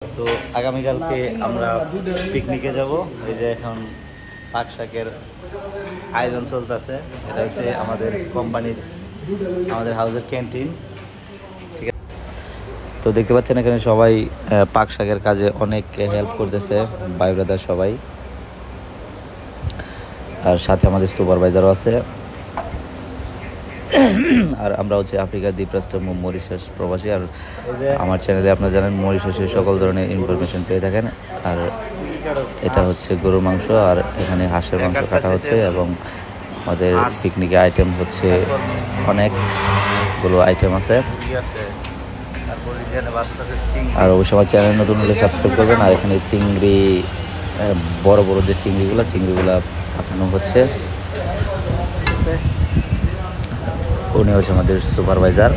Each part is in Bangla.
তো আগামীকালকে আমরা পিকনিকে যাব। এই যে এখন পাক শাকের আয়োজন চলতেছে। এটা হচ্ছে আমাদের কোম্পানির, আমাদের হাউসের ক্যান্টিন। ঠিক আছে, তো দেখতে পাচ্ছেন এখানে সবাই পাক শাকের কাজে অনেক হেল্প করতেছে, ভাই ব্রাদার সবাই। আর সাথে আমাদের সুপারভাইজারও আছে। আর আমরা হচ্ছে আফ্রিকার দ্বীপরাষ্ট্র মরিশাস প্রবাসী। আর আমার চ্যানেলে আপনারা জানেন মরিশাসের সকল ধরনের ইনফরমেশন পেয়ে থাকেন। আর এটা হচ্ছে গরুর মাংস, আর এখানে হাঁসের মাংস কাটা হচ্ছে। এবং আমাদের পিকনিকে আইটেম হচ্ছে অনেকগুলো আইটেম আছে। আর অবশ্যই আমার চ্যানেল নতুন হলে সাবস্ক্রাইব করবেন। আর এখানে চিংড়ি, বড় বড় যে চিংড়িগুলো পাঠানো হচ্ছে। উনি হচ্ছে আমাদের সুপারভাইজার।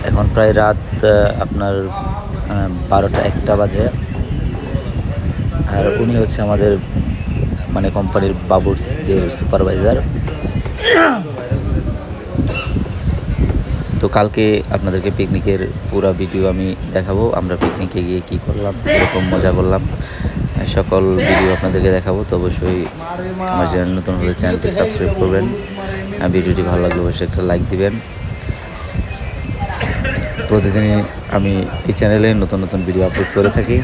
এখন প্রায় রাত আপনার 12টা-1টা বাজে। আর উনি হচ্ছে আমাদের মানে কোম্পানির বাবুর্সদের সুপারভাইজার। তো কালকে আপনাদেরকে পিকনিকের পুরো ভিডিও আমি দেখাবো। আমরা পিকনিকে গিয়ে কী করলাম, কীরকম মজা করলাম, সকল ভিডিও আপনাদেরকে দেখাবো। তো অবশ্যই আমার চ্যানেল নতুন হলে চ্যানেলটি সাবস্ক্রাইব করবেন। ভিডিওটি ভালো লাগলে অবশ্যই একটা লাইক দিবেন। প্রতিদিনই আমি এই চ্যানেলে নতুন নতুন ভিডিও আপলোড করে থাকি।